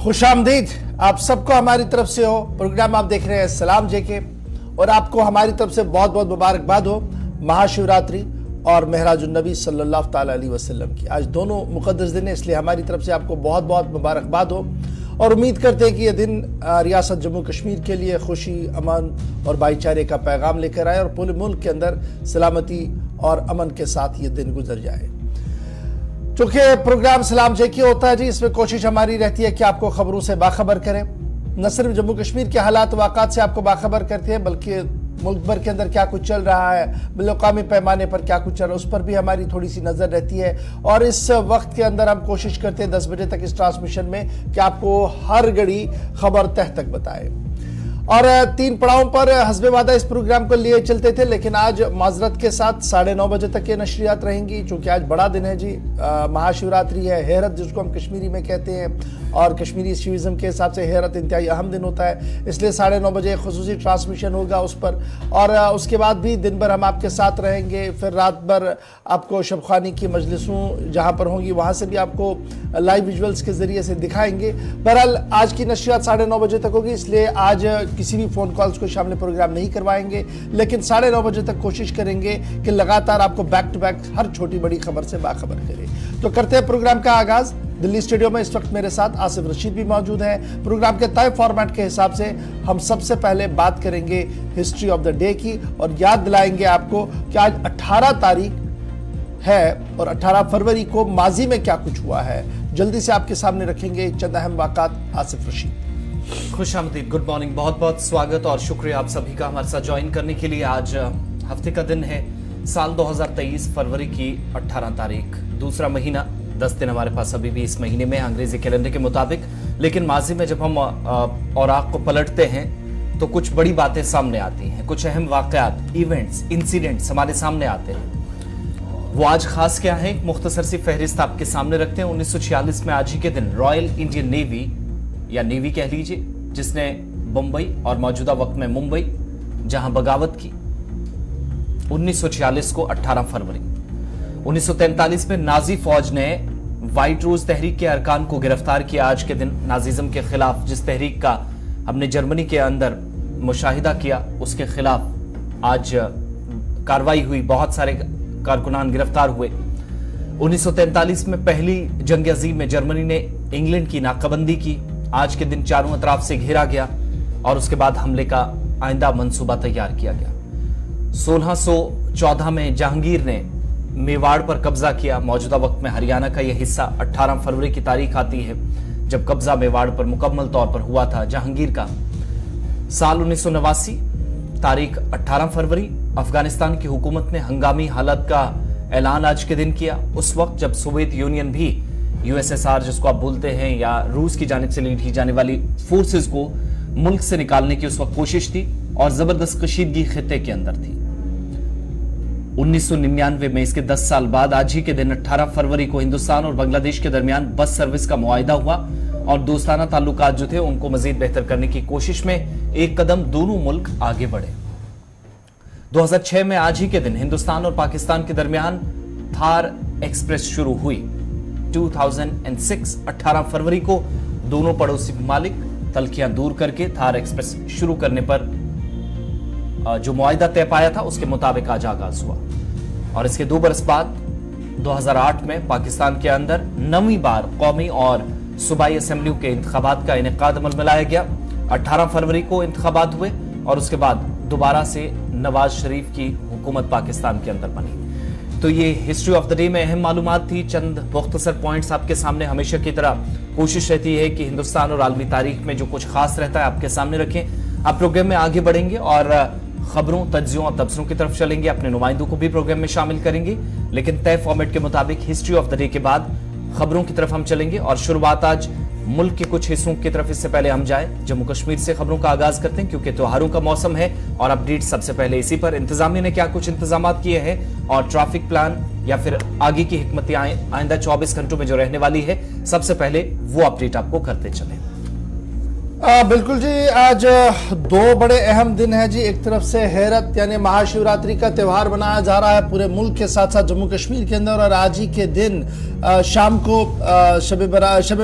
खुशामदीद आप सबको हमारी तरफ से हो। प्रोग्राम आप देख रहे हैं सलाम जेके और आपको हमारी तरफ से बहुत बहुत मुबारकबाद हो महाशिवरात्रि और मेहराजुन्नबी सल्लल्लाहु ताला अलैहि वसल्लम की। आज दोनों मुक़द्दस दिन है, इसलिए हमारी तरफ से आपको बहुत बहुत मुबारकबाद हो और उम्मीद करते हैं कि यह दिन रियासत जम्मू कश्मीर के लिए खुशी, अमन और भाईचारे का पैगाम लेकर आए और पूरे मुल्क के अंदर सलामती और अमन के साथ ये दिन गुजर जाए। चूंकि प्रोग्राम सलाम जेके होता है जी, इसमें कोशिश हमारी रहती है कि आपको खबरों से बाखबर करें। न सिर्फ जम्मू कश्मीर के हालात वाक़ात से आपको बाखबर करते हैं, बल्कि मुल्क भर के अंदर क्या कुछ चल रहा है, बिलौकामी पैमाने पर क्या कुछ चल रहा है, उस पर भी हमारी थोड़ी सी नज़र रहती है। और इस वक्त के अंदर हम कोशिश करते हैं 10 बजे तक इस ट्रांसमिशन में कि आपको हर घड़ी खबर तह तक बताए। और 3 पड़ावों पर हस्बे वादा इस प्रोग्राम को लिए चलते थे, लेकिन आज माजरत के साथ 9:30 बजे तक ये नशरियात रहेंगी, चूंकि आज बड़ा दिन है जी, महाशिवरात्रि है, हेरत जिसको हम कश्मीरी में कहते हैं और कश्मीरी शिविज़म के हिसाब से हेरत इंतहाई अहम दिन होता है, इसलिए 9:30 बजे खुसूसी ट्रांसमिशन होगा उस पर। और उसके बाद भी दिन भर हम आपके साथ रहेंगे, फिर रात भर आपको शबखानी की मजलिसों जहाँ पर होंगी वहाँ से भी आपको लाइव विजुअल्स के ज़रिए से दिखाएंगे। बहरहाल आज की नशरियात 9:30 बजे तक होगी, इसलिए आज किसी भी फ़ोन कॉल्स को शामिल प्रोग्राम नहीं करवाएंगे, लेकिन 9:30 बजे तक कोशिश करेंगे कि लगातार आपको बैक टू बैक हर छोटी बड़ी खबर से बाखबर करें। तो करते हैं प्रोग्राम का आगाज़। दिल्ली स्टूडियो में इस वक्त मेरे साथ आसिफ रशीद भी मौजूद है। प्रोग्राम के तय फॉर्मेट के हिसाब से हम सबसे पहले बात करेंगे हिस्ट्री ऑफ द डे की और याद दिलाएंगे आपको कि आज 18 तारीख है और 18 फरवरी को माजी में क्या कुछ हुआ है। जल्दी से आपके सामने रखेंगे चंद अहम वाक़ात। आसिफ रशीद, खुशामदीद, गुड मॉर्निंग, बहुत बहुत स्वागत और शुक्रिया आप सभी का हमारे साथ ज्वाइन करने के लिए। आज हफ्ते का दिन है, साल 2023 फरवरी की 18 तारीख, दूसरा महीना, 10 दिन हमारे पास अभी भी इस महीने में अंग्रेजी कैलेंडर के मुताबिक। लेकिन माजी में जब हम औराक को पलटते हैं तो कुछ बड़ी बातें सामने आती हैं, कुछ अहम वाक़यात, इवेंट्स, इंसिडेंट्स हमारे सामने आते हैं। वो आज खास क्या है, एक मुख्तसर सी फहरिस्त आपके सामने रखते हैं। 1946 में आज ही के दिन रॉयल इंडियन नेवी या नेवी कह लीजिए, जिसने बंबई और मौजूदा वक्त में मुंबई जहां बगावत की 1946 को 18 फरवरी। 1943 में नाजी फौज ने व्हाइट रोज तहरीक के अरकान को गिरफ्तार किया। आज के दिन नाजिज्म के खिलाफ जिस तहरीक का हमने जर्मनी के अंदर मुशाहिदा किया, उसके खिलाफ आज कार्रवाई हुई, बहुत सारे कारकुनान गिरफ्तार हुए। 1943 में पहली जंग अजीम में जर्मनी ने इंग्लैंड की नाकाबंदी की। आज के दिन चारों अतराफ से घेरा गया और उसके बाद हमले का आइंदा मंसूबा तैयार किया गया। 1614 में जहांगीर ने मेवाड़ पर कब्जा किया। मौजूदा वक्त में हरियाणा का यह हिस्सा 18 फरवरी की तारीख आती है जब कब्जा मेवाड़ पर मुकम्मल तौर पर हुआ था जहांगीर का। साल 1989, तारीख 18 फरवरी, अफगानिस्तान की हुकूमत ने हंगामी हालत का ऐलान आज के दिन किया। उस वक्त जब सोवियत यूनियन भी यूएसएसआर जिसको आप बोलते हैं या रूस की जानिब से लीड की जाने वाली फोर्सेस को मुल्क से निकालने की उस वक्त कोशिश थी और जबरदस्त कशीदगी खित्ते के अंदर थी। 1999 में इसके 10 साल बाद आज ही के दिन 18 फरवरी को हिंदुस्तान और बांग्लादेश के दरमियान बस सर्विस का मुआहिदा हुआ और दोस्ताना ताल्लुकात जो थे उनको मजीद बेहतर करने की कोशिश में एक कदम दोनों मुल्क आगे बढ़े। 2006 में आज ही के दिन हिंदुस्तान और पाकिस्तान के दरमियान थार एक्सप्रेस शुरू हुई। 2006 18 फरवरी को दोनों पड़ोसी ममालिक तल्खियां दूर करके थार एक्सप्रेस शुरू करने पर जो मुआहिदा तय पाया था उसके मुताबिक आज आगाज हुआ। और इसके 2 बरस बाद 2008 में पाकिस्तान के अंदर 9वीं बार कौमी और सूबाई असेंबलियों के इंतखाबात का इनेकाद अमल में लाया गया। 18 फरवरी को इंतखाबात हुए और उसके बाद दोबारा से नवाज शरीफ की हुकूमत पाकिस्तान के अंदर बनी। तो ये हिस्ट्री ऑफ द डे में अहम मालूमात थी। चंद मुख्तसर पॉइंट्स आपके सामने हमेशा की तरह कोशिश रहती है कि हिंदुस्तान और आलमी तारीख में जो कुछ खास रहता है आपके सामने रखें। आप प्रोग्राम में आगे बढ़ेंगे और खबरों, तज्जियों और तबसरों की तरफ चलेंगे, अपने नुमाइंदों को भी प्रोग्राम में शामिल करेंगे, लेकिन तय फॉर्मेट के मुताबिक हिस्ट्री ऑफ द डे के बाद खबरों की तरफ हम चलेंगे। और शुरुआत आज मुल्क के कुछ हिस्सों की तरफ, इससे पहले हम जाएं जम्मू कश्मीर से खबरों का आगाज करते हैं क्योंकि त्योहारों का मौसम है और अपडेट सबसे पहले इसी पर। इंतजामिया ने क्या कुछ इंतजाम किए हैं और ट्रैफिक प्लान या फिर आगे की हिकमत आइंदा 24 घंटों में जो रहने वाली है, सबसे पहले वो अपडेट आपको करते चले। बिल्कुल जी। आज दो बड़े अहम दिन हैं जी। एक तरफ से हेरत यानी महाशिवरात्रि का त्यौहार मनाया जा रहा है पूरे मुल्क के साथ साथ जम्मू कश्मीर के अंदर, और आज ही के दिन शाम को शब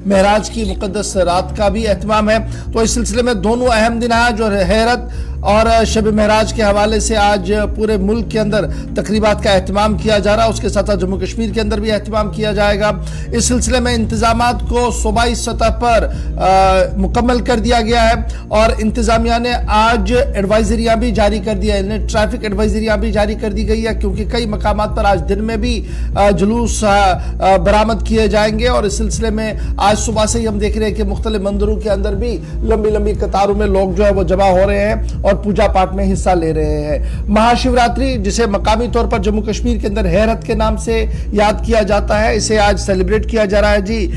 महराज की मुकद्दस रात का भी एहतमाम है। तो इस सिलसिले में दोनों अहम दिन हैं, जो हेरत और शब महराज के हवाले से आज पूरे मुल्क के अंदर तकरीबात का एहतमाम किया जा रहा है। उसके साथ साथ जम्मू कश्मीर के अंदर भी एहतमाम किया जाएगा। इस सिलसिले में इंतजामात को सूबाई सतह पर मुकम्मल कर दिया गया है, और इंतजामिया ने आज एडवाइजरियां भी जारी कर दिया है। ट्रैफिक एडवाइजरियां भी जारी कर दी गई है, क्योंकि कई मकामात पर आज दिन में भी जुलूस बरामद किए जाएंगे। और इस सिलसिले में आज सुबह से ही हम देख रहे हैं कि मुख्तलिफ मंदिरों के अंदर भी लंबी लंबी कतारों में लोग जो है वो जमा हो रहे हैं और पूजा पाठ में हिस्सा ले रहे हैं। महाशिवरात्रि, जिसे मकामी तौर पर जम्मू कश्मीर के अंदर हेरत के नाम से याद किया जाता है, इसे आज सेलिब्रेट किया जा रहा है जी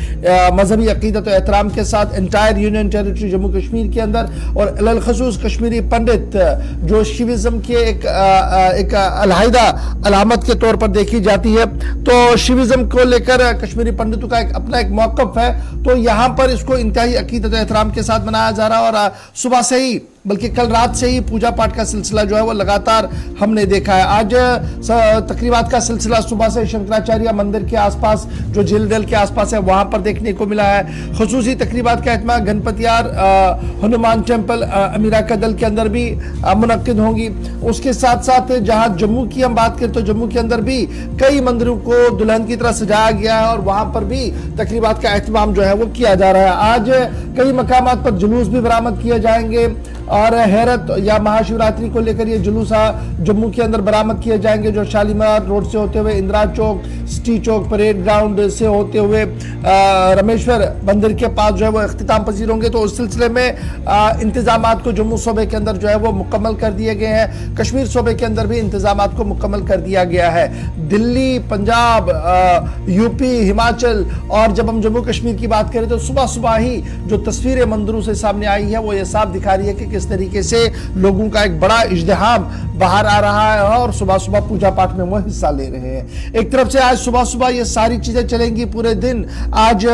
मजहबी अकीदत और एहतराम के साथ entire union territory Jammu Kashmir के अंदर। और अलल खसूस कश्मीरी पंडित जो शिविज्म के एक अलहदा अलामत के तौर पर देखी जाती है, तो शिविज्म को लेकर कश्मीरी पंडितों का अपना एक मौकफ है। तो यहां पर इसको इंतहाई अकीदत और एहतराम के साथ मनाया जा रहा है, और सुबह से ही बल्कि कल रात से ही पूजा पाठ का सिलसिला जो है वो लगातार हमने देखा है। आज तकरीबात का सिलसिला सुबह से शंकराचार्य मंदिर के आसपास, जो झील डल के आसपास है, वहां पर देखने को मिला है। खुसूसी तकरीबात का एहतमाम गणपतियार हनुमान टेम्पल अमीरा कदल के अंदर भी मुनक्किद होंगी। उसके साथ साथ जहां जम्मू की हम बात करें तो जम्मू के अंदर भी कई मंदिरों को दुल्हन की तरह सजाया गया है, और वहां पर भी तकरीबात का एहतमाम जो है वो किया जा रहा है। आज कई मकामात पर जुलूस भी बरामद किए जाएंगे, और हेरत या महाशिवरात्रि को लेकर ये जुलूस जम्मू के अंदर बरामद किए जाएंगे, जो शालीमार रोड से होते हुए इंदिरा चौक, सिटी चौक, परेड ग्राउंड से होते हुए रामेश्वर मंदिर के पास जो है वो इख्तिताम पजीर होंगे। तो उस सिलसिले में इंतजामात को जम्मू सूबे के अंदर जो है वो मुकम्मल कर दिए गए हैं। कश्मीर सूबे के अंदर भी इंतजामात को मुकम्मल कर दिया गया है। दिल्ली, पंजाब, यूपी, हिमाचल, और जब हम जम्मू कश्मीर की बात करें तो सुबह सुबह ही जो तस्वीरें मंदिरों से सामने आई है वो ये साफ दिखा रही है कि किस तरीके से लोगों का एक बड़ा इज्तिहाम बाहर आ रहा है, और सुबह सुबह पूजा पाठ में वो हिस्सा ले रहे हैं। एक तरफ से आज सुबह सुबह ये सारी चीजें चलेंगी पूरे दिन। आज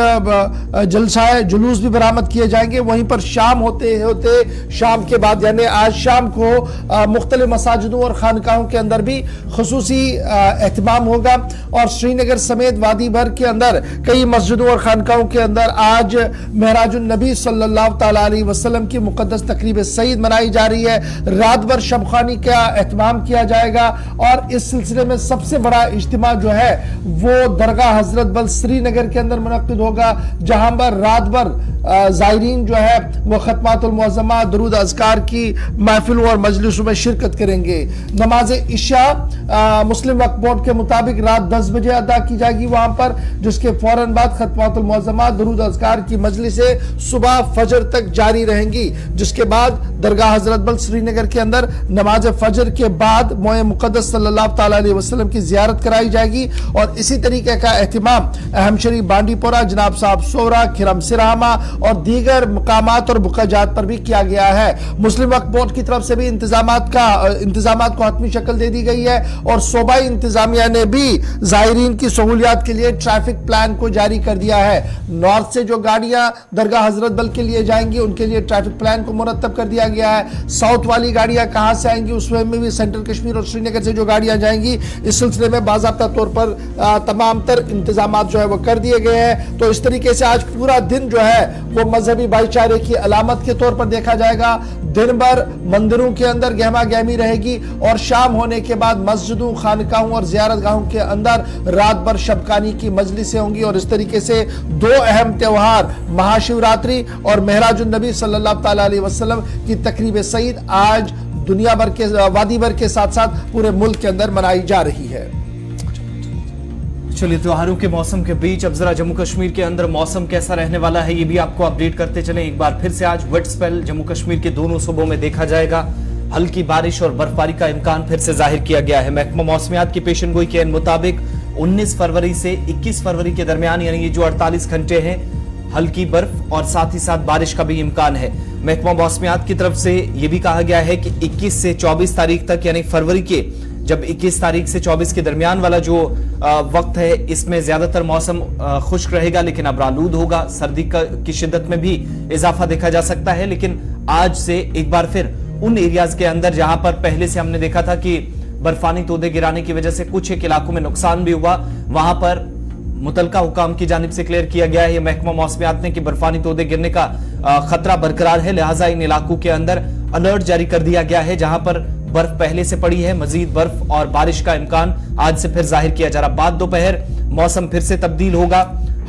जलसाए जुलूस भी बरामद किए जाएंगे। वहीं पर शाम होते होते, शाम के बाद यानी आज शाम को मुख्तलिफ मसाजिदों और खानकाहों के अंदर भी खुसूसी एहतमाम होगा, और श्रीनगर समेत वादी भर के अंदर कई मस्जिदों और खानकाहों के अंदर आज महराजुन नबी सल्लल्लाहु तआला अलैहि वसल्लम की मुकद्दस तकरीब सईद मनाई जा रही है। रात भर शबखानी का एहतमाम किया जाएगा, और इस सिलसिले में सबसे बड़ा इज्तिमा जो है वो दरगाह हजरत बल श्रीनगर के अंदर मुनक्किद होगा, जहां पर रात भर जायरीन जो है वो खत्मातुल मुअज़्ज़मा, दुरूद अज़कार की महफिलों और मजलिसों में शिरकत करेंगे। नमाज इशा मुस्लिम वक्फ बोर्ड के मुताबिक रात 10 बजे अदा की जाएगी वहां पर, जिसके फौरन बाद खत्मातुल मुअज़्ज़मा, दुरूद अज़कार की मजलिसें सुबह फजर तक जारी रहेंगी, जिसके बाद दरगाह हजरत बल श्रीनगर के अंदर नमाज फजर के बाद मोए मुक़द्दस सल्लल्लाहु तआला अलैहि वसल्लम की जियारत कराई जाएगी। और इसी तरीके का एहतमाम अहम शरीफ बांडीपोरा, जनाब साहब सोरा, खिरम सिरामा और दीगर मकामात और बुकाजात पर भी किया गया है। मुस्लिम वक्फ बोर्ड की तरफ से भी इंतजामात को हतमी शक्ल दे दी गई है, और सूबाई इंतजामिया ने भी जायरीन की सहूलियात के लिए ट्रैफिक प्लान को जारी कर दिया है। नॉर्थ से जो गाड़ियां दरगाह हजरत बल के लिए जाएंगी उनके लिए ट्रैफिक प्लान को मुरतब कर दिया गया है। साउथ वाली गाड़ियां कहां से आएंगी उसमें भी सेंट्रल कश्मीर और श्रीनगर से जो गाड़ियां जाएंगी, इस सिलसिले में बाज़ाब्ता तौर पर तमाम तर इंतजाम जो है वो कर दिए गए हैं। तो इस तरीके से आज पूरा दिन जो है वो मजहबी भाईचारे की अलामत के तौर पर देखा जाएगा। दिन भर मंदिरों के अंदर गहमा गहमी रहेगी, और शाम होने के बाद मस्जिदों, खानकाहों और जियारत गाहों के अंदर रात भर शबकानी की मजलिसें होंगी। और इस तरीके से दो अहम त्योहार महाशिवरात्रि और महराजुन नबी सल्लल्लाहु तआला अलैहि वसल्लम की तकरीब सईद आज दुनिया भर के, वादी भर के साथ साथ पूरे मुल्क के अंदर मनाई जा रही है। चलिए, त्योहारों के मौसम के बीच अब जरा जम्मू कश्मीर के अंदर मौसम कैसा रहने वाला है ये भी आपको अपडेट करते चलें। एक बार फिर से आज वेट स्पेल जम्मू कश्मीर के दोनों सूबों में देखा जाएगा। हल्की बारिश और बर्फबारी का इम्कान फिर से जाहिर किया गया है। महकमा मौसमियात की पेशनगोई के मुताबिक 19 फरवरी से 21 फरवरी के दरमियान, यानी ये जो 48 घंटे हैं, हल्की बर्फ और साथ ही साथ बारिश का भी इम्कान है। महकमा मौसमियात की तरफ से यह भी कहा गया है कि 21 से 24 तारीख तक, यानी फरवरी के जब 21 तारीख से 24 के दरमियान वाला जो वक्त है, इसमें ज्यादातर मौसम खुश्क रहेगा, लेकिन अब आलूद होगा। सर्दी की शिद्दत में भी इजाफा देखा जा सकता है। लेकिन आज से एक बार फिर उन एरियाज के अंदर जहां पर पहले से हमने देखा था कि बर्फानी तोदे गिराने की वजह से कुछ एक इलाकों में नुकसान भी हुआ, वहां पर मुतलका हुकाम की जानिब से क्लियर किया गया है महकमा मौसमियात ने कि बर्फानी तोदे गिरने का खतरा बरकरार है, लिहाजा इन इलाकों के अंदर अलर्ट जारी कर दिया गया है। जहां पर बर्फ पहले से पड़ी है, मजीद बर्फ और बारिश का इम्कान आज से फिर जाहिर किया जा रहा। बाद दोपहर मौसम फिर से तब्दील होगा,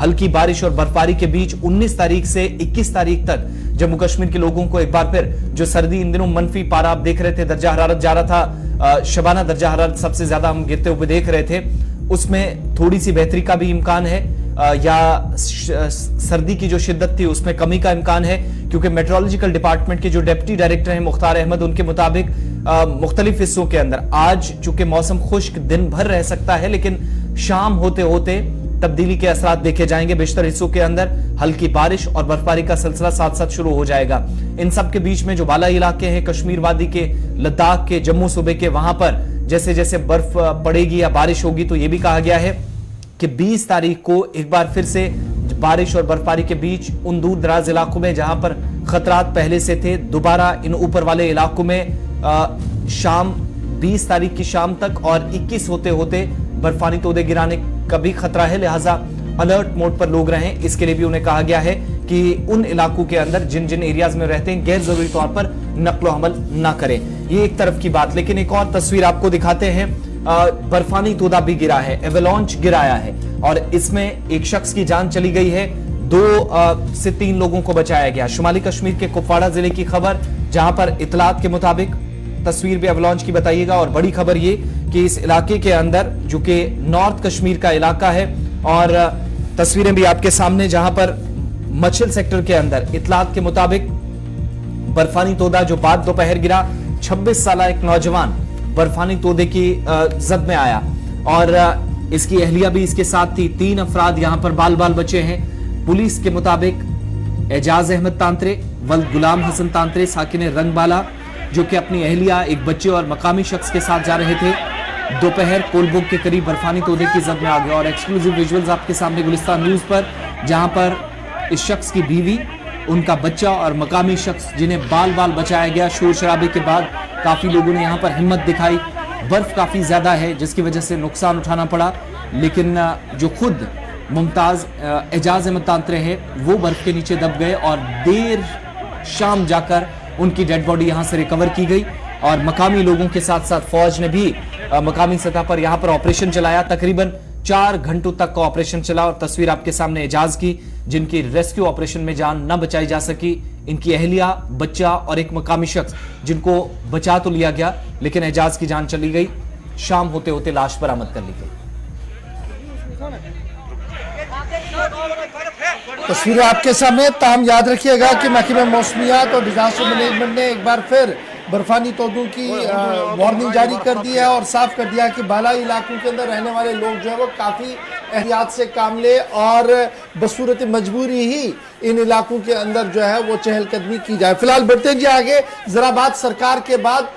हल्की बारिश और बर्फबारी के बीच 19 तारीख से 21 तारीख तक जम्मू कश्मीर के लोगों को एक बार फिर जो सर्दी, इन दिनों मनफी पारा आप देख रहे थे, दर्जा हरारत जा रहा था, शबाना दर्जा हरारत सबसे ज्यादा हम गिरते हुए देख रहे थे, उसमें थोड़ी सी बेहतरी का भी इम्कान है या सर्दी की जो शिद्दत थी उसमें कमी का इम्कान है, क्योंकि मेट्रोलॉजिकल डिपार्टमेंट के जो डिप्टी डायरेक्टर हैं मुख्तार अहमद, उनके मुताबिक मुख्तलिफ हिस्सों के अंदर आज चूंकि मौसम खुश्क दिन भर रह सकता है, लेकिन शाम होते होते तब्दीली के असरात देखे जाएंगे। बेशतर हिस्सों के अंदर हल्की बारिश और बर्फबारी का सिलसिला साथ साथ शुरू हो जाएगा। इन सब के बीच में जो बाला इलाके हैं, कश्मीर वादी के, लद्दाख के, जम्मू सूबे के, वहां पर जैसे जैसे बर्फ पड़ेगी या बारिश होगी तो यह भी कहा गया है कि 20 तारीख को एक बार फिर से बारिश और बर्फबारी के बीच उन दूर दराज इलाकों में जहां पर खतरात पहले से थे, दोबारा इन ऊपर वाले इलाकों में शाम 20 तारीख की शाम तक और 21 होते होते बर्फानी तोदे गिराने का भी खतरा है, लिहाजा अलर्ट मोड पर लोग रहें। इसके लिए भी उन्हें कहा गया है कि उन इलाकों के अंदर जिन जिन एरियाज में रहते हैं गैर जरूरी तौर पर नक्लो हमल ना करें। ये एक तरफ की बात, लेकिन एक और तस्वीर आपको दिखाते हैं। बर्फानी तोदा भी गिरा है, एवेलॉन्च गिराया है और इसमें एक शख्स की जान चली गई है, 2 से 3 लोगों को बचाया गया। शुमाली कश्मीर के कुपवाड़ा जिले की खबर, जहां पर इतलात के मुताबिक तस्वीर भी एवेलॉन्च की बताइएगा। और बड़ी खबर ये कि इस इलाके के अंदर जो कि नॉर्थ कश्मीर का इलाका है, और तस्वीरें भी आपके सामने, जहां पर मछल सेक्टर के अंदर इतलात के मुताबिक बर्फानी तोदा जो बाद दोपहर गिरा, 26 साल एक नौजवान बर्फानी तोदे की जद में आया और इसकी अहलिया भी इसके साथ थी। 3 अफराद यहां पर बाल बाल बचे हैं। पुलिस के मुताबिक एजाज अहमद तांत्रे, वल्द गुलाम हसन तांत्रे साकिन रंगबाला, जो कि अपनी अहलिया, एक बच्चे और मकामी शख्स के साथ जा रहे थे, दोपहर कोलबुग के करीब बर्फानी तोदे की जद में आ गया। और एक्सक्लूसिव विजुअल्स आपके सामने गुलिस्तान न्यूज पर, जहां पर इस शख्स की बीवी, उनका बच्चा और मकामी शख्स जिन्हें बाल बाल बचाया गया। शोर शराबे के बाद काफी लोगों ने यहां पर हिम्मत दिखाई। बर्फ काफी ज्यादा है जिसकी वजह से नुकसान उठाना पड़ा, लेकिन जो खुद मुमताज एजाज अहमद तांत्रे हैं वो बर्फ के नीचे दब गए और देर शाम जाकर उनकी डेड बॉडी यहां से रिकवर की गई। और मकामी लोगों के साथ साथ फौज ने भी मकामी सतह पर यहां पर ऑपरेशन चलाया। तकरीबन 4 घंटों तक का ऑपरेशन चला। और तस्वीर आपके सामने एजाज की, जिनकी रेस्क्यू ऑपरेशन में जान न बचाई जा सकी, इनकी अहलिया, बच्चा और एक मकामी शख्स जिनको बचा तो लिया गया, लेकिन एजाज की जान चली गई। शाम होते होते लाश बरामद कर ली गई। तस्वीरें आपके सामने। ताम याद रखिएगा कि महकमा मौसमियात और डिजास्टर मैनेजमेंट ने एक बार फिर बर्फानी तोदों की वार्निंग जारी कर दी है और साफ कर दिया कि बालाई इलाकों के अंदर रहने वाले लोग जो है वो काफ़ी एहतियात से काम ले और बसूरत मजबूरी ही इन इलाकों के अंदर जो है वो चहलकदमी की जाए। फिलहाल बढ़ते जी आगे, जरा बात सरकार के बाद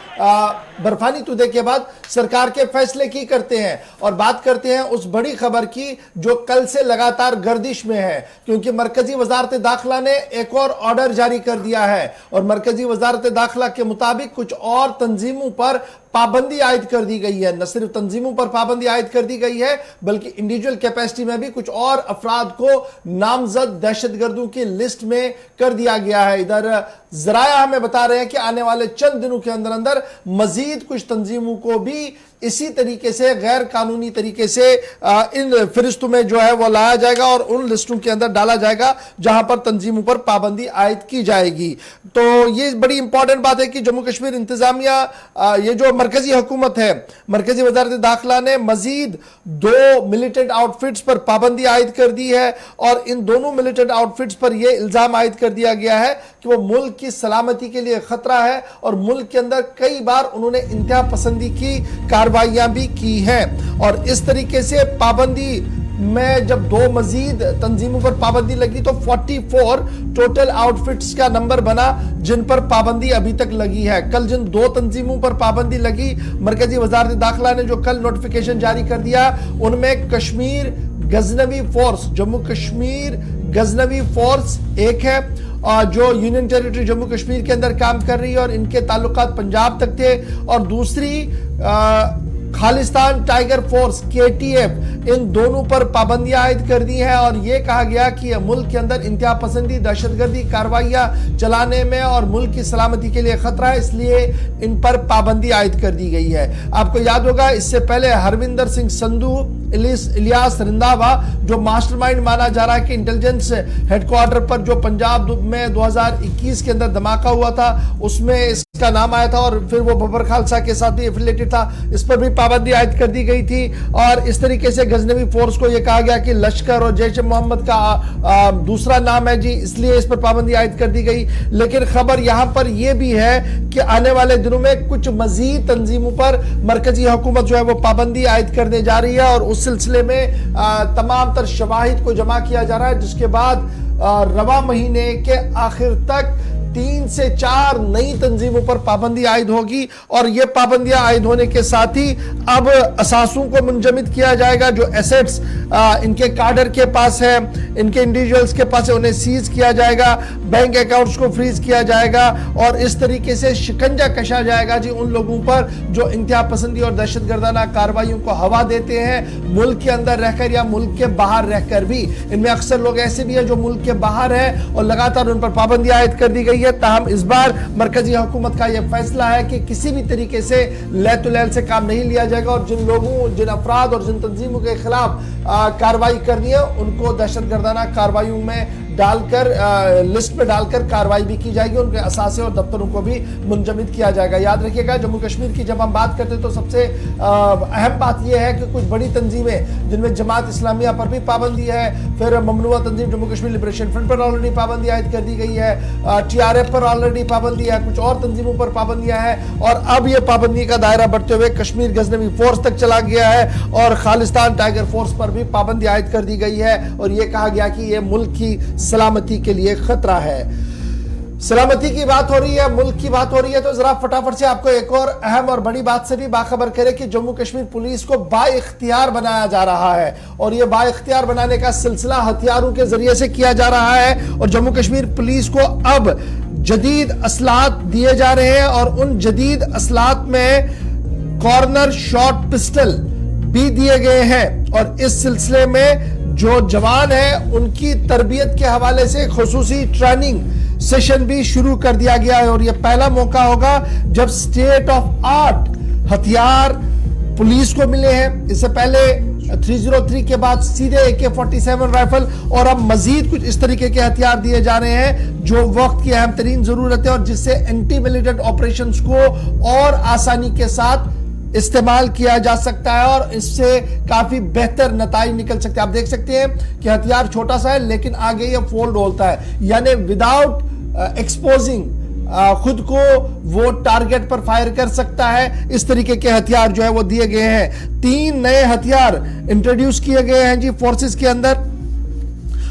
बर्फानी तोदे के बाद सरकार के फैसले की करते हैं और बात करते हैं उस बड़ी खबर की जो कल से लगातार गर्दिश में है, क्योंकि मरकजी वजारत दाखिला ने एक और ऑर्डर जारी कर दिया है और मरकजी वजारत दाखिला के मुताबिक कुछ और तंजीमों पर पाबंदी आयद कर दी गई है। न सिर्फ तंजीमों पर पाबंदी आयद कर दी गई है बल्कि इंडिविजुअल कैपेसिटी में भी कुछ और अफराद को नामजद दहशतगर्दों की लिस्ट में कर दिया गया है। इधर जराया हमें बता रहे हैं कि आने वाले चंद दिनों के अंदर अंदर मजीद कुछ तंजीमों को भी इसी तरीके से गैर कानूनी तरीके से इन फहरिस्तों में जो है वो लाया जाएगा और उन लिस्टों के अंदर डाला जाएगा जहां पर तंजीमों पर पाबंदी आयद की जाएगी। तो ये बड़ी इंपॉर्टेंट बात है कि जम्मू कश्मीर इंतजामिया, ये जो मरकजी हुकूमत है, मरकजी वजारत दाखिला ने मजीद 2 मिलिटेंट आउटफिट्स पर पाबंदी आयद कर दी है और इन दोनों मिलिटेंट आउटफिट्स पर यह इल्जाम आयद कर दिया गया है कि वो मुल्क की सलामती के लिए खतरा है और मुल्क के अंदर कई बार उन्होंने इंतहा पसंदी की कार्रवाइयां भी की हैं और इस तरीके से पाबंदी में जब 2 मजीद तंजीमों पर पाबंदी लगी तो 44 टोटल आउटफिट्स का नंबर बना जिन पर पाबंदी अभी तक लगी है। कल जिन 2 तंजीमों पर पाबंदी लगी, मरकजी वजारत दाखिला ने जो कल नोटिफिकेशन जारी कर दिया, उनमें कश्मीर गजनवी फोर्स, जम्मू कश्मीर गजनवी फोर्स एक है जो यूनियन टेरिटरी जम्मू कश्मीर के अंदर काम कर रही है और इनके ताल्लुकात पंजाब तक थे, और दूसरी खालिस्तान टाइगर फोर्स KTF, इन दोनों पर पाबंदियां आयद कर दी है। और यह कहा गया कि मुल्क के अंदर इंतहा पसंदी, दहशतगर्दी कार्रवाइयां चलाने में और मुल्क की सलामती के लिए खतरा है, इसलिए इन पर पाबंदी आयद कर दी गई है। आपको याद होगा इससे पहले हरविंदर सिंह संधू, इलियास रंधावा, जो मास्टरमाइंड माना जा रहा है कि इंटेलिजेंस हेडक्वार्टर पर जो पंजाब में 2021 के अंदर धमाका हुआ था उसमें इसका नाम आया था, और फिर वो बबर खालसा के साथ भी एफिलिएटेड था, इस पर भी पाबंदी आयद कर दी गई थी। और इस तरीके से गजनवी फोर्स को यह कहा गया कि लश्कर और जैश ए मोहम्मद का दूसरा नाम है जी, इसलिए इस पर पाबंदी आयद कर दी गई। लेकिन खबर यहां पर यह भी है कि आने वाले दिनों में कुछ मजीद तंजीमों पर मरकजी हुकूमत जो है वो पाबंदी आयद करने जा रही है, और उस सिलसिले में तमाम तर शवाहिद को जमा किया जा रहा है, जिसके बाद रवा महीने के आखिर तक 3 से 4 नई तंजीमों पर पाबंदी आयद होगी। और यह पाबंदियां आयद होने के साथ ही अब असासों को मुंजमद किया जाएगा, जो एसेट्स इनके काडर के पास है, इनके इंडिविजुअल्स के पास है, उन्हें सीज किया जाएगा, बैंक अकाउंट्स को फ्रीज किया जाएगा, और इस तरीके से शिकंजा कसा जाएगा जी उन लोगों पर जो इंतहा पसंदी और दहशतगर्दाना कार्रवाइयों को हवा देते हैं, मुल्क के अंदर रहकर या मुल्क के बाहर रहकर भी। इनमें अक्सर लोग ऐसे भी हैं जो मुल्क के बाहर है और लगातार उन पर पाबंदी आयद कर दी गई है। ताहम इस बार मरकजी हुकूमत का यह फैसला है कि किसी भी तरीके से लैतुलैल से काम नहीं लिया जाएगा, और जिन लोगों, जिन अफराद और जिन तंजीमों के खिलाफ कार्रवाई करनी है उनको दहशतगर्दाना कार्रवाइयों में डालकर लिस्ट में डालकर कार्रवाई भी की जाएगी, उनके असासे और दफ्तरों को भी मुंजमद किया जाएगा। याद रखिएगा, जम्मू कश्मीर की जब हम बात करते हैं तो सबसे अहम बात यह है कि कुछ बड़ी तंजीमें जिनमें जमात इस्लामिया पर भी पाबंदी है, फिर ममनुआ तंजीम जम्मू कश्मीर लिबरेशन फ्रंट पर ऑलरेडी पाबंदी आयद कर दी गई है, TRF पर ऑलरेडी पाबंदी है, कुछ और तंजीमों पर पाबंदियां हैं, और अब यह पाबंदी का दायरा बढ़ते हुए कश्मीर गजनवी फोर्स तक चला गया है, और खालिस्तान टाइगर फोर्स पर भी पाबंदी आयद कर दी गई है, और यह कहा गया कि यह मुल्क की सलामती के लिए खतरा है। सलामती की बात हो रही है, मुल्क की बात हो रही है, तो जरा फटाफट से आपको एक और अहम और बड़ी बात से भी बाखबर करें कि जम्मू कश्मीर पुलिस को बाइख्तियार बनाया जा रहा है, और यह बाइख्तियार बनाने का सिलसिला हथियारों के जरिए से किया जा रहा है। और जम्मू कश्मीर पुलिस को अब जदीद असलात दिए जा रहे हैं, और उन जदीद असलात में कॉर्नर शॉट पिस्टल भी दिए गए हैं, और इस सिलसिले में जो जवान है उनकी तरबियत के हवाले से खुसूसी ट्रेनिंग सेशन भी शुरू कर दिया गया है। और यह पहला मौका होगा जब स्टेट ऑफ आर्ट हथियार पुलिस को मिले हैं। इससे पहले 303 के बाद सीधे AK-47 राइफल, और अब मजीद कुछ इस तरीके के हथियार दिए जा रहे हैं जो वक्त की अहम तरीन जरूरत है, और जिससे एंटी मिलिटेंट ऑपरेशंस को और आसानी के साथ इस्तेमाल किया जा सकता है, और इससे काफी बेहतर नताइज निकल सकते हैं। आप देख सकते हैं कि हथियार छोटा सा है लेकिन आगे ये फोल्ड होता है, यानी विदाउट एक्सपोजिंग खुद को वो टारगेट पर फायर कर सकता है। इस तरीके के हथियार जो है वो दिए गए हैं। 3 नए हथियार इंट्रोड्यूस किए गए हैं जी फोर्सेस के अंदर,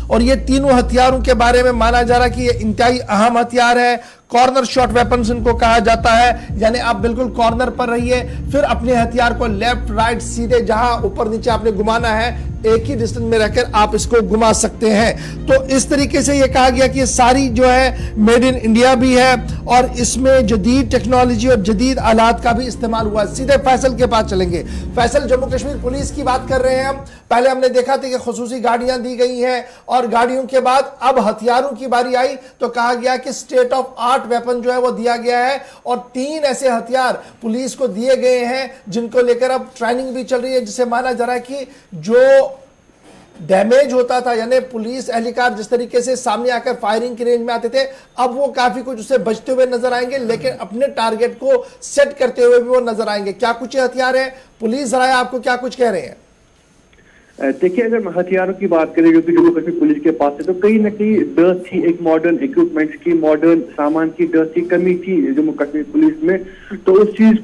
और ये तीनों हथियारों के बारे में माना जा रहा है कि ये इंतहाई अहम हथियार है। कॉर्नर शॉट वेपन्स इनको कहा जाता है, यानी आप बिल्कुल कॉर्नर पर रहिए, फिर अपने हथियार को लेफ्ट राइट सीधे जहां ऊपर नीचे आपने घुमाना है, एक ही डिस्टेंस में रहकर आप इसको घुमा सकते हैं। तो इस तरीके से यह कहा गया कि ये सारी जो है मेड इन इंडिया भी है, और इसमें जदीद टेक्नोलॉजी और जदीद आलात का भी इस्तेमाल हुआ। सीधे फैसल के पास चलेंगे। फैसल, जम्मू कश्मीर पुलिस की बात कर रहे हैं हम। पहले हमने देखा था कि खुसूसी गाड़ियां दी गई हैं, और गाड़ियों के बाद अब हथियारों की बारी आई तो कहा गया कि स्टेट ऑफ आर्ट वेपन जो है वो दिया गया है, और 3 ऐसे हथियार पुलिस को दिए गए हैं जिनको लेकर अब ट्रेनिंग भी चल रही है, जिसे माना जा रहा है कि जो डैमेज होता था, यानी पुलिस एहलकार जिस तरीके से सामने आकर फायरिंग की रेंज में आते थे, अब वो काफी कुछ उससे बचते हुए नजर आएंगे, लेकिन अपने टारगेट को सेट करते हुए भी वो नजर आएंगे। क्या कुछ हथियार है पुलिस, जरा आपको क्या कुछ कह रहे हैं? देखिए, अगर हम हथियारों की बात करें जो कि जम्मू कश्मीर पुलिस के पास है, तो कहीं ना कहीं डर थी, एक मॉडर्न इक्विपमेंट्स की, मॉडर्न सामान की डर थी, कमी थी जम्मू कश्मीर पुलिस में। तो उस चीज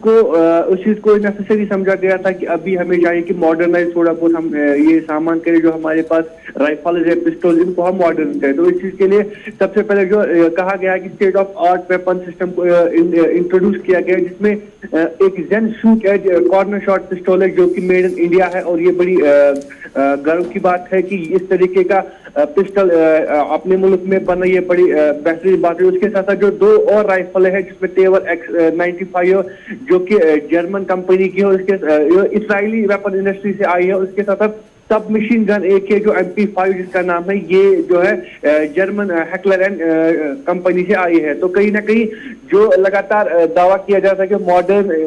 को नेसेसरी समझा गया था कि अभी हमें चाहिए कि मॉडर्नाइज थोड़ा बहुत हम ये सामान करें, जो हमारे पास राइफल है, पिस्टल, इनको हम मॉडर्न करें। तो इस चीज के लिए सबसे पहले जो कहा गया है कि state of art weapon system को इंट्रोड्यूस किया गया, जिसमें एक जेन शूट एज कॉर्नर शॉट पिस्टल है जो कि मेड इन इंडिया है। और ये बड़ी गर्व की बात है कि इस तरीके का पिस्टल अपने मुल्क में बना, ये बड़ी बेहतरीन बात है। उसके साथ साथ जो 2 और राइफल है जिसमें तेवर X95 जो कि जर्मन कंपनी की है, उसके इसराइली वेपन इंडस्ट्री से आई है। उसके साथ साथ सब मशीन गन एक है जो MP5 जिसका नाम है, ये जो है जर्मन हेकलर एंड कंपनी से आई है। तो कहीं ना कहीं जो लगातार दावा किया जाता है कि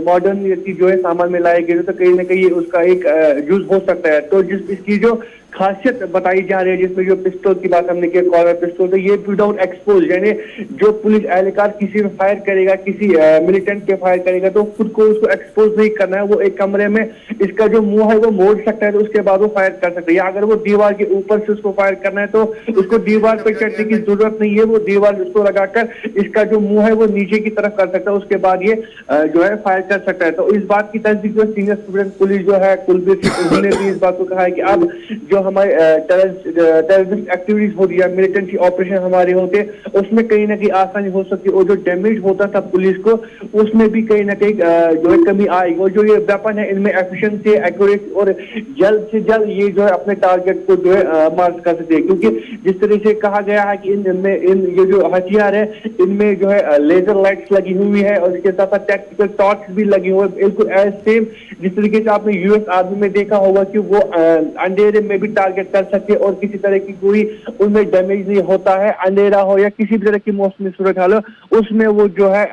मॉडर्न जो है सामान में लाए गए, तो कहीं ना कहीं उसका एक यूज हो सकता है। तो इसकी जो खासियत बताई जा रही है, जिसमें जो पिस्टल की बात हमने की, कॉलर पिस्टल, तो ये विदाउट एक्सपोज, यानी जो पुलिस एहलकार किसी में फायर करेगा, किसी मिलिटेंट के फायर करेगा, तो खुद को उसको एक्सपोज नहीं करना है। वो एक कमरे में इसका जो मुंह है वो मोड़ सकता है, तो उसके बाद वो फायर कर सकता है। या अगर वो दीवार के ऊपर से उसको फायर करना है तो उसको दीवार पर चढ़ने की जरूरत नहीं है, वो दीवार उसको लगाकर इसका जो मुंह है वो नीचे की तरफ कर सकता है, उसके बाद ये जो है फायर कर सकता है। तो इस बात की तस्दीक जो सीनियर स्टूडेंट पुलिस जो है कुलबीर सिंह, उन्होंने भी इस बात को कहा है कि अब जो हमारे टेररिस्ट एक्टिविटीज हो रही है, मिलिटेंसी ऑपरेशन हमारे होते, उसमें कहीं ना कहीं आसानी हो सकती है। और जो डैमेज होता था पुलिस को, उसमें भी कहीं ना कहीं जो है कमी आएगी। और जो ये वेपन है, इनमें एफिशिएंसी, एक्यूरेट और जल्द से जल्द ये जो है अपने टारगेट को जो है मार्क कर सकते हैं। क्योंकि जिस तरह से कहा गया है कि ये जो हथियार है, इनमें जो है लेजर लाइट्स लगी हुई है और इसके साथ साथ टैक्टिकल टॉर्च भी लगी हुई है, बिल्कुल एज सेम जिस तरीके से आपने यूएस आर्मी में देखा होगा कि वो अंधेरे में भी टारगेट कर सकते और किसी तरह की कोई उनमें डैमेज नहीं होता है। अंधेरा हो या किसी भी तरह की मौसमी सूरत हाल हो, उसमें वो जो है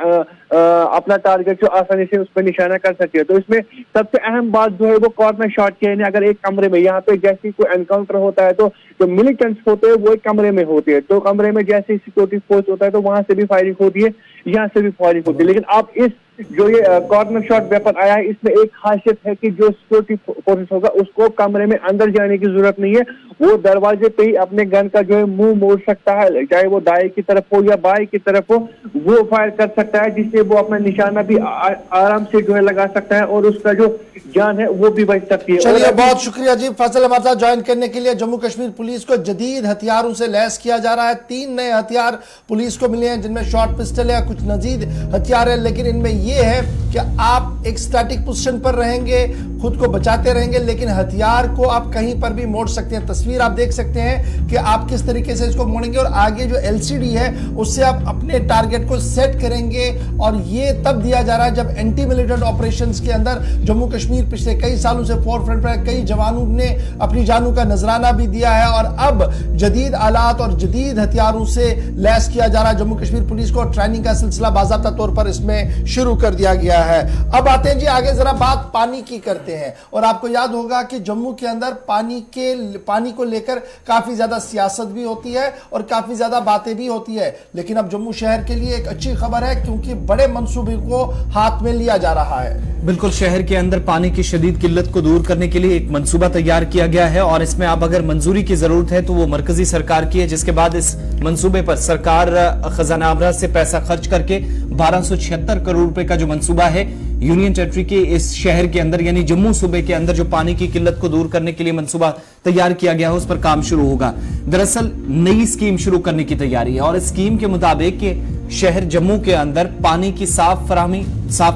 अपना टारगेट जो आसानी से उस पर निशाना कर सकते हैं। तो इसमें सबसे अहम बात जो है वो कॉर्नर शॉट की है। अगर एक कमरे में यहाँ पे जैसे कोई एनकाउंटर होता है, तो जो मिलिटेंट्स होते हैं वो एक कमरे में होते हैं, तो कमरे में जैसे सिक्योरिटी फोर्स होता है तो वहां से भी फायरिंग होती है, यहाँ से भी फायरिंग होती है। लेकिन अब इस जो ये कॉर्नर शॉट वेपन आया है, इसमें एक खासियत है कि जो सिक्योरिटी फोर्स होगा उसको कमरे में अंदर जाने की जरूरत नहीं है, वो दरवाजे पे ही अपने गन का जो है मुंह मोड़ सकता है, चाहे वो दाएं की तरफ हो या बाएं की तरफ हो, वो फायर कर सकता है, जिससे वो अपना निशाना भी आराम से जो है लगा सकता है और उसका जो जान है वो भी बच सकती है। चलिए, बहुत शुक्रिया जी फैसल हमारे साथ ज्वाइन करने के लिए। जम्मू कश्मीर पुलिस को जदीद हथियारों से लैस किया जा रहा है। 3 नए हथियार पुलिस को मिले हैं, जिनमें शॉर्ट पिस्टल है, कुछ मजीद हथियार है। लेकिन इनमें यह है कि आप एक स्टैटिक पोजीशन पर रहेंगे, खुद को बचाते रहेंगे, लेकिन हथियार को आप कहीं पर भी मोड़ सकते हैं। तस्वीर आप देख सकते हैं कि आप किस तरीके से इसको मोड़ेंगे और आगे जो LCD है उससे आप अपने टारगेट को सेट करेंगे। और ये तब दिया जा रहा है जब एंटी मिलिटेंट ऑपरेशंस के अंदर जम्मू कश्मीर पिछले कई सालों से फोरफ्रंट पर, कई जवानों ने अपनी जानों का नजराना भी दिया है और अब जदीद आलात और जदीद हथियारों से लैस किया जा रहा है जम्मू कश्मीर पुलिस को। ट्रेनिंग का सिलसिला बाज़ाब्ता तौर पर इसमें शुरू कर दिया गया है। अब आते हैं जी आगे, जरा बात पानी की करते हैं। और आपको याद होगा कि जम्मू के अंदर पानी को लेकर काफी ज्यादा सियासत भी होती है और काफी ज्यादा बातें भी होती है। लेकिन अब जम्मू शहर के लिए एक अच्छी खबर है, क्योंकि बड़े मंसूबे को हाथ में लिया जा रहा है। बिल्कुल, शहर के अंदर पानी की शदीद किल्लत को दूर करने के लिए एक मंसूबा तैयार किया गया है और इसमें अब अगर मंजूरी की जरूरत है तो वो मरकजी सरकार की है, जिसके बाद इस मंसूबे पर सरकार खजाना आमरा से पैसा खर्च करके 1276 करोड़ रुपए का जो मंसूबा है यूनियन टेरिटरी के इस शहर के अंदर यानी जम्मू सूबे के अंदर जो पानी की किल्लत को दूर करने के लिए मंसूबा तैयार किया गया है, उस पर काम शुरू होगा। दरअसल नई स्कीम शुरू करने की तैयारी है और इस स्कीम के मुताबिक शहर जम्मू के अंदर पानी की साफ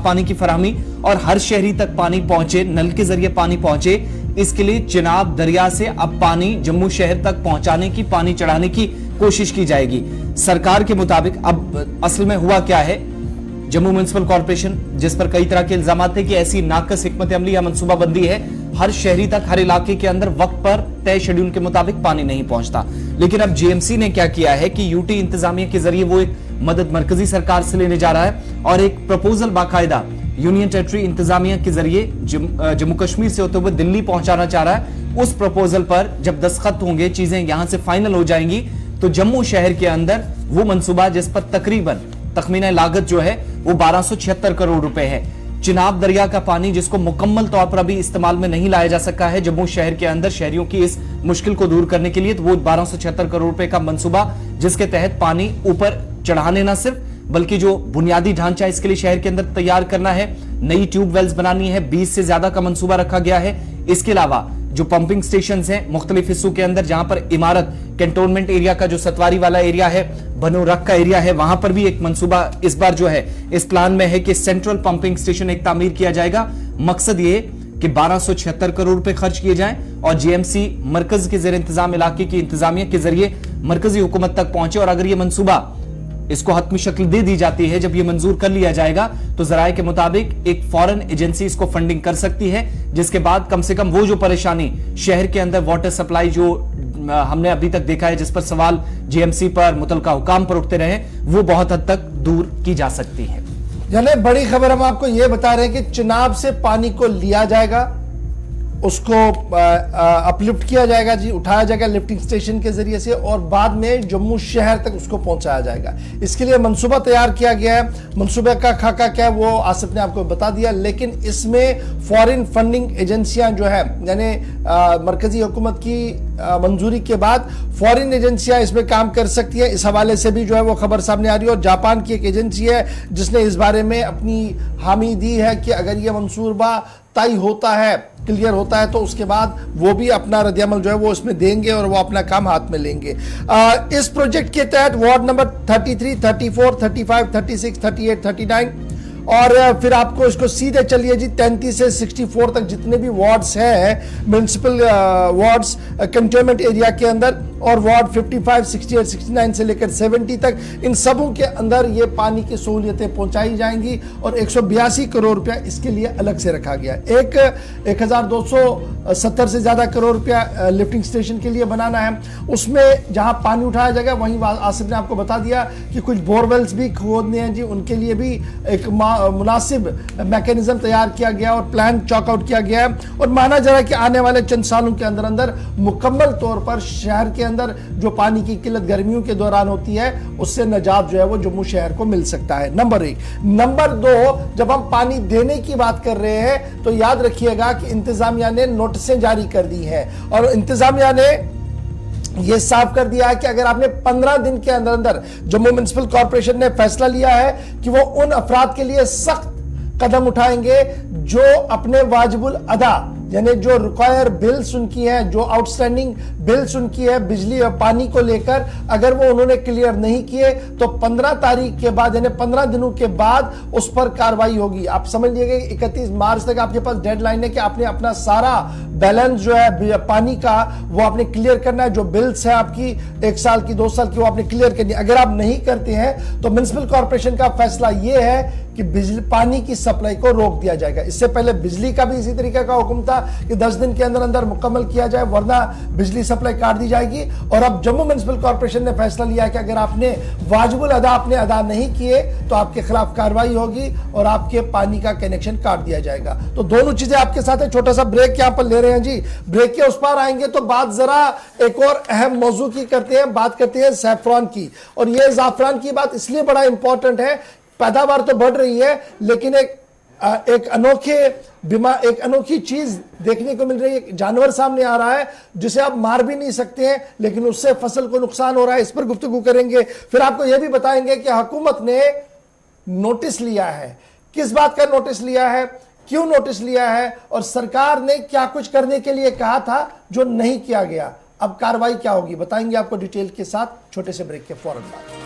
पानी की फराहमी और हर शहरी तक पानी पहुंचे, नल के जरिए पानी पहुंचे, इसके लिए चिनाब दरिया से अब पानी जम्मू शहर तक पहुंचाने की, पानी चढ़ाने की कोशिश की जाएगी। सरकार के मुताबिक अब असल में हुआ क्या है, जम्मू म्युनिसिपल कॉर्पोरेशन जिस पर कई तरह के इल्जाम थे कि ऐसी नाकस हिकमत अमली या मनसूबाबंदी है, हर शहरी तक हर इलाके के अंदर वक्त पर तय शेड्यूल के मुताबिक पानी नहीं पहुंचता। लेकिन अब जेएमसी ने क्या किया है कि यूटी इंतजामिया के जरिए वो एक मदद मरकजी सरकार से लेने जा रहा है और एक प्रपोजल बाकायदा यूनियन टेरिटरी इंतजामिया के जरिए जम्मू कश्मीर से होते हुए दिल्ली पहुंचाना चाह रहा है। उस प्रपोजल पर जब दस्तखत होंगे, चीजें यहां से फाइनल हो जाएंगी, तो जम्मू शहर के अंदर वो मंसूबा जिस पर तकरीबन तखमीना लागत जो है वो 1276 करोड़ रुपए है, चिनाब दरिया का पानी, जिसको मुकम्मल तौर पर अभी इस्तेमाल में नहीं लाया जा सका है जम्मू शहर के अंदर शहरियों की इस मुश्किल को दूर करने के लिए, तो वो 1276 करोड़ रुपए का मंसूबा, जिसके तहत पानी ऊपर चढ़ाने ना सिर्फ बल्कि जो बुनियादी ढांचा इसके लिए शहर के अंदर तैयार करना है, नई ट्यूब वेल्स बनानी है, 20 से ज्यादा का मंसूबा रखा गया है। इसके अलावा जो पंपिंग स्टेशन हैं मुख्तलिफ हिस्सों के अंदर, जहां पर इमारत कैंटोनमेंट एरिया का जो सतवारी वाला एरिया है, बनोरख का एरिया है, वहां पर भी एक मंसूबा इस बार जो है इस प्लान में है कि सेंट्रल पंपिंग स्टेशन एक तामीर किया जाएगा। मकसद ये कि 1276 करोड़ रुपए खर्च किए जाएं और जीएमसी मरकज के जेर इंतजाम इलाके की इंतजामिया के जरिए मरकजी हुकूमत तक पहुंचे। और अगर ये मंसूबा इसको हतमी शक्ल दे दी जाती है, जब ये मंजूर कर लिया जाएगा, तो जराये के मुताबिक एक फॉरेन एजेंसी इसको फंडिंग कर सकती है, जिसके बाद कम से कम वो जो परेशानी शहर के अंदर वाटर सप्लाई जो हमने अभी तक देखा है, जिस पर सवाल जीएमसी पर मुतलका हुकाम पर उठते रहे, वो बहुत हद तक दूर की जा सकती है। यानी बड़ी खबर हम आपको यह बता रहे हैं कि चिनाब से पानी को लिया जाएगा, उसको अपलिफ्ट किया जाएगा जी, उठाया जाएगा लिफ्टिंग स्टेशन के जरिए से, और बाद में जम्मू शहर तक उसको पहुंचाया जाएगा। इसके लिए मंसूबा तैयार किया गया है। मंसूबे का खाका क्या है वो आसिफ ने आपको बता दिया, लेकिन इसमें फॉरेन फंडिंग एजेंसियां जो है, यानी मरकजी हुकूमत की मंजूरी के बाद फॉरेन एजेंसियां इसमें काम कर सकती है। इस हवाले से भी जो है वो खबर सामने आ रही है, और जापान की एक एजेंसी है जिसने इस बारे में अपनी हामी दी है कि अगर ये मंसूबा तय होता है, क्लियर होता है, तो उसके बाद वो भी अपना रद्दअमल जो है वो इसमें देंगे और वो अपना काम हाथ में लेंगे। इस प्रोजेक्ट के तहत वार्ड नंबर 33, 34, 35, 36, 38, 39 और फिर आपको इसको सीधे चलिए जी 33 से 64 तक जितने भी वार्ड्स हैं, म्यूनिसिपल वार्ड्स कंटेनमेंट एरिया के अंदर, और वार्ड 55, 68, 69 से लेकर 70 तक, इन सबों के अंदर ये पानी की सहूलियतें पहुंचाई जाएंगी। और 182 करोड़ रुपया इसके लिए अलग से रखा गया। 1270 से ज्यादा करोड़ रुपया लिफ्टिंग स्टेशन के लिए बनाना है। उसमें जहां पानी उठाया जाएगा, वहीं आसिफ ने आपको बता दिया कि कुछ बोरवेल्स भी खोदने हैं जी, उनके लिए भी एक मुनासिब मैकेनिज्म तैयार किया गया और प्लान चॉकआउट किया गया है। और माना जा रहा है कि आने वाले चंद सालों के अंदर अंदर मुकम्मल तौर पर शहर के अंदर जो पानी की किल्लत गर्मियों के दौरान होती है, उससे निजात जो है वो जम्मू शहर को मिल सकता है। नंबर 1। नंबर 2, जब हम पानी देने की बात कर रहे हैं तो याद रखिएगा कि इंतजामिया ने नोटिसें जारी कर दी हैं, और इंतजामिया ने यह साफ कर दिया है कि अगर आपने 15 दिन के अंदर अंदर, जम्मू म्युनिसिपल कॉर्पोरेशन ने फैसला लिया है कि वो उन अफराद के लिए सख्त कदम उठाएंगे जो अपने वाजिबुल अदा, यानी जो रिक्वायर बिल्स उनकी हैं, जो आउटस्टैंडिंग बिल्स उनकी है बिजली और पानी को लेकर, अगर वो उन्होंने क्लियर नहीं किए तो 15 तारीख के बाद, यानी 15 दिनों के बाद उस पर कार्रवाई होगी। आप समझ लीजिए 31 मार्च तक आपके पास डेडलाइन है कि आपने अपना सारा बैलेंस जो है पानी का वो आपने क्लियर करना है। जो बिल्स है आपकी 1 साल की, 2 साल की, वो आपने क्लियर करनी है। अगर आप नहीं करते हैं तो म्युनिसिपल कॉर्पोरेशन का फैसला यह है कि बिजली पानी की सप्लाई को रोक दिया जाएगा। इससे पहले बिजली का भी इसी तरीके का हुक्म था कि 10 दिन के अंदर अंदर मुकम्मल किया जाए, वरना बिजली सप्लाई काट दी जाएगी। और अब जम्मू म्युनिसिपल कॉर्पोरेशन ने फैसला लिया कि अगर आपने वाजिबुल अदा आपने अदा नहीं किए तो आपके खिलाफ कार्रवाई होगी और आपके पानी का कनेक्शन काट दिया जाएगा। तो दोनों चीजें आपके साथ है। छोटा सा ब्रेक यहां पर ले रहे हैं जी, ब्रेक के उस पार आएंगे तो बात जरा एक और अहम मौजू की करते हैं, बात करते हैं सैफरान की। और यह जाफरान की बात इसलिए बड़ा इंपॉर्टेंट है, पैदावार तो बढ़ रही है लेकिन एक अनोखी चीज देखने को मिल रही है। जानवर सामने आ रहा है जिसे आप मार भी नहीं सकते हैं, लेकिन उससे फसल को नुकसान हो रहा है। इस पर गुफ्तगू करेंगे। फिर आपको यह भी बताएंगे कि हुकूमत ने नोटिस लिया है, किस बात का नोटिस लिया है, क्यों नोटिस लिया है, और सरकार ने क्या कुछ करने के लिए कहा था जो नहीं किया गया। अब कार्रवाई क्या होगी बताएंगे आपको डिटेल के साथ, छोटे से ब्रेक के फौरन बाद।